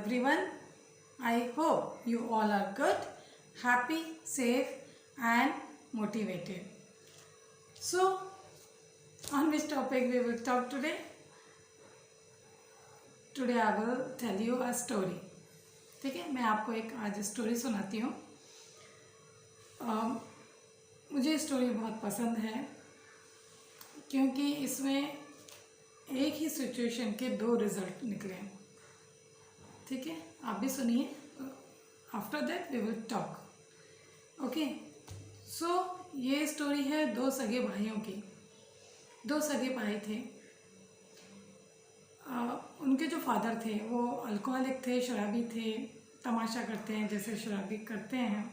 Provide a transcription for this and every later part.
everyone. I hope you all are good, happy, safe and motivated. So, on which topic we will talk today? Today I will tell you a story. ठीक है, मैं आपको एक आज story सुनाती हूँ. मुझे स्टोरी बहुत पसंद है क्योंकि इसमें एक ही सिचुएशन के दो रिजल्ट निकले हैं. ठीक है, आप भी सुनिए. After that we will talk. Okay, so ये स्टोरी है दो सगे भाइयों की. दो सगे भाई थे. उनके जो फादर थे वो अल्कोहलिक थे, शराबी थे, तमाशा करते हैं जैसे शराबी करते हैं.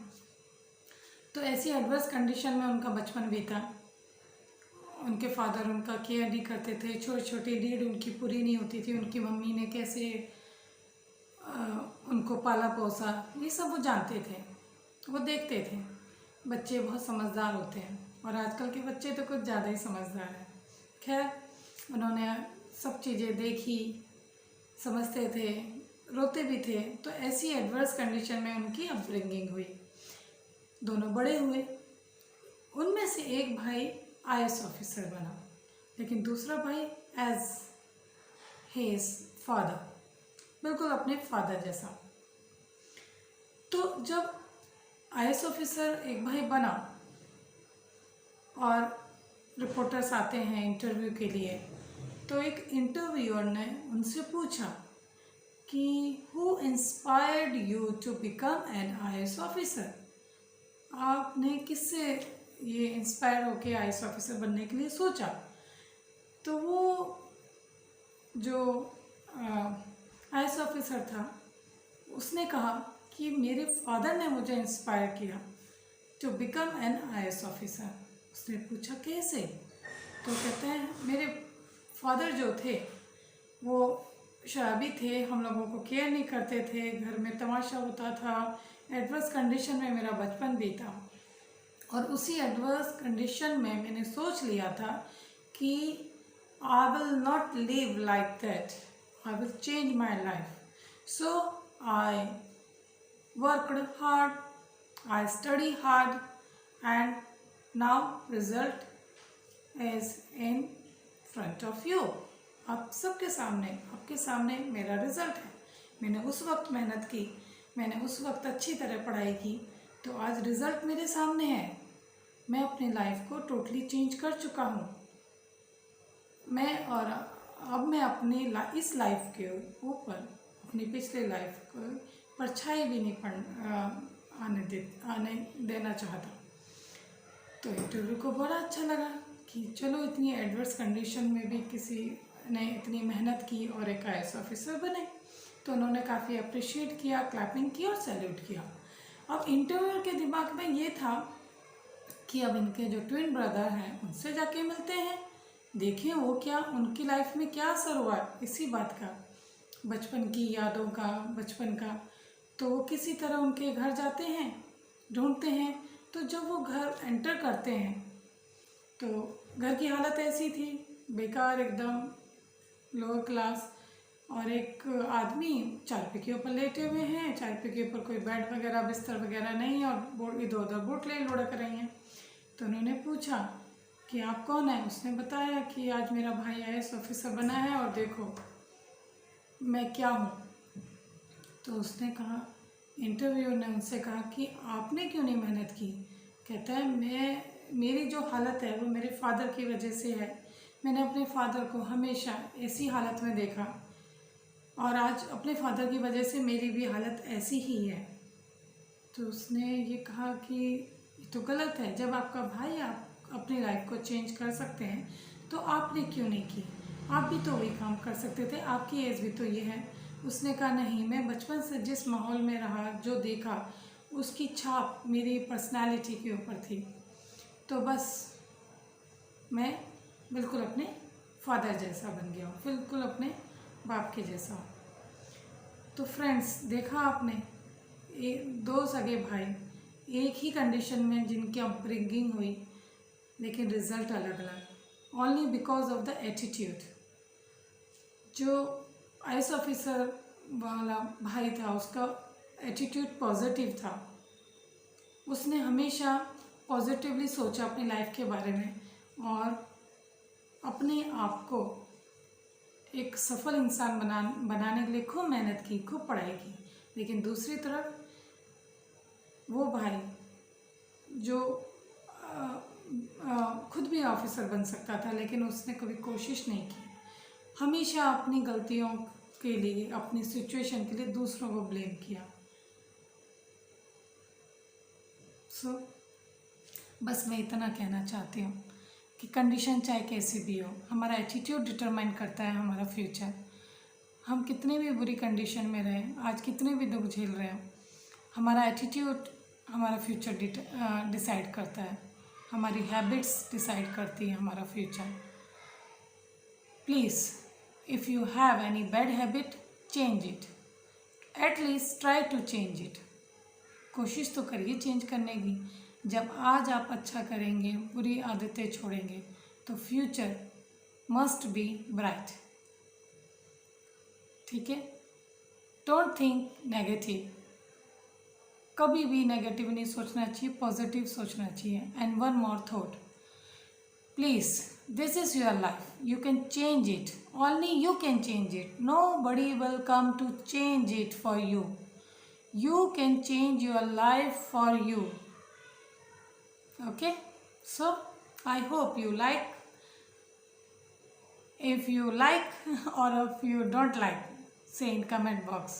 तो ऐसी एडवर्स कंडीशन में उनका बचपन बीता. उनके फादर उनका केयर नहीं करते थे. छोटी छोटी नीड उनकी पूरी नहीं होती थी. उनकी मम्मी ने कैसे उनको पाला पोसा, ये सब वो जानते थे, वो देखते थे. बच्चे बहुत समझदार होते हैं और आजकल के बच्चे तो कुछ ज़्यादा ही समझदार हैं. खैर, उन्होंने सब चीज़ें देखी, समझते थे, रोते भी थे. तो ऐसी एडवर्स कंडीशन में उनकी अपब्रिंगिंग हुई. दोनों बड़े हुए. उनमें से एक भाई IAS ऑफिसर बना, लेकिन दूसरा भाई एज हिज फादर, बिल्कुल अपने फादर जैसा. तो जब IAS ऑफिसर एक भाई बना और रिपोर्टर्स आते हैं इंटरव्यू के लिए, तो एक इंटरव्यूअर ने उनसे पूछा कि who inspired you to become an IAS officer. आपने किससे ये इंस्पायर होके IAS ऑफिसर बनने के लिए सोचा? तो वो जो IAS ऑफिसर था उसने कहा कि मेरे फादर ने मुझे इंस्पायर किया to become an IAS officer. उसने पूछा कैसे? तो कहते हैं मेरे फादर जो थे वो शराबी थे, हम लोगों को केयर नहीं करते थे, घर में तमाशा होता था, एडवर्स कंडीशन में मेरा बचपन बीता. और उसी एडवर्स कंडीशन में मैंने सोच लिया था कि I will not live like that, I will change my life. So I worked hard, I study hard and now result is in front of you. आप सबके सामने, आपके सामने मेरा रिजल्ट है. मैंने उस वक्त मेहनत की, मैंने उस वक्त अच्छी तरह पढ़ाई की, तो आज रिज़ल्ट मेरे सामने है. मैं अपनी लाइफ को टोटली चेंज कर चुका हूँ. मैं अपनी इस लाइफ के ऊपर अपनी पिछले लाइफ को परछाई भी नहीं आने देना चाहता. तो इंटरव्यू को बड़ा अच्छा लगा कि चलो इतनी एडवर्स कंडीशन में भी किसी ने इतनी मेहनत की और एक IAS ऑफिसर बने. तो उन्होंने काफ़ी अप्रिशिएट किया, क्लैपिंग की और सैल्यूट किया. अब इंटरव्यूअर के दिमाग में ये था कि अब इनके जो ट्विन ब्रदर हैं उनसे जाके मिलते हैं, देखें वो क्या, उनकी लाइफ में क्या असर हुआ इसी बात का, बचपन की यादों का, बचपन का. तो वो किसी तरह उनके घर जाते हैं, ढूंढते हैं. तो जब वो घर एंटर करते हैं तो घर की हालत ऐसी थी, बेकार एकदम, लोअर क्लास. और एक आदमी चारपाई के ऊपर लेटे हुए हैं. चारपाई के ऊपर कोई बेड वगैरह, बिस्तर वगैरह नहीं है और इधर उधर बोतलें लुढ़क रही हैं. तो उन्होंने पूछा कि आप कौन है? उसने बताया कि आज मेरा भाई IAS ऑफिसर बना है और देखो मैं क्या हूँ. तो उसने कहा, इंटरव्यूअर ने उनसे कहा कि आपने क्यों नहीं मेहनत की? कहता है मेरी जो हालत है वो मेरे फादर की वजह से है. मैंने अपने फादर को हमेशा ऐसी हालत में देखा और आज अपने फादर की वजह से मेरी भी हालत ऐसी ही है. तो उसने ये कहा कि ये तो गलत है. जब आपका भाई आप अपनी लाइफ को चेंज कर सकते हैं तो आपने क्यों नहीं की? आप भी तो वही काम कर सकते थे, आपकी एज भी तो ये है. उसने कहा नहीं, मैं बचपन से जिस माहौल में रहा, जो देखा, उसकी छाप मेरी पर्सनालिटी के ऊपर थी. तो बस मैं बिल्कुल अपने फादर जैसा बन गया हूँ, बिल्कुल अपने बाप के जैसा. तो फ्रेंड्स, देखा आपने, दो सगे भाई एक ही कंडीशन में जिनकी अपब्रिंगिंग हुई, लेकिन रिजल्ट अलग अलग, only because of the attitude. जो IAS ऑफिसर वाला भाई था, उसका एटीट्यूड पॉजिटिव था। उसने हमेशा पॉजिटिवली सोचा अपनी लाइफ के बारे में और अपने आप को एक सफल इंसान बनाने के लिए खूब मेहनत की, खूब पढ़ाई की। लेकिन दूसरी तरफ वो भाई जो खुद भी ऑफिसर बन सकता था, लेकिन उसने कभी कोशिश नहीं की। हमेशा अपनी गलतियों के लिए, अपनी सिचुएशन के लिए दूसरों को ब्लेम किया। बस मैं इतना कहना चाहती हूँ कि कंडीशन चाहे कैसी भी हो, हमारा एटीट्यूड डिटरमाइन करता है हमारा फ्यूचर। हम कितने भी बुरी कंडीशन में रहें, आज कितने भी दुख झेल रहे हो, हमारा एटीट्यूड हमारा फ्यूचर डिसाइड करता है। हमारी हैबिट्स डिसाइड करती है हमारा future. Please, if you have any bad habit, change it. At least try to change it. कोशिश तो करिए चेंज करने की। जब आज आप अच्छा करेंगे, बुरी आदतें छोड़ेंगे, तो फ्यूचर मस्ट बी ब्राइट। ठीक है? Don't think negative. कभी भी नेगेटिव नहीं सोचना चाहिए, पॉजिटिव सोचना चाहिए। And one more thought, please, this is your life, you can change it, only you can change it, nobody will come to change it for you. You can change your life for you. Okay, so I hope you like. If you like or if you don't like, say in comment box.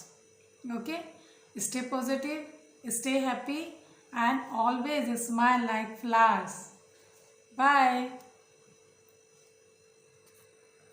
Okay, stay positive, stay happy, and always smile like flowers. Bye.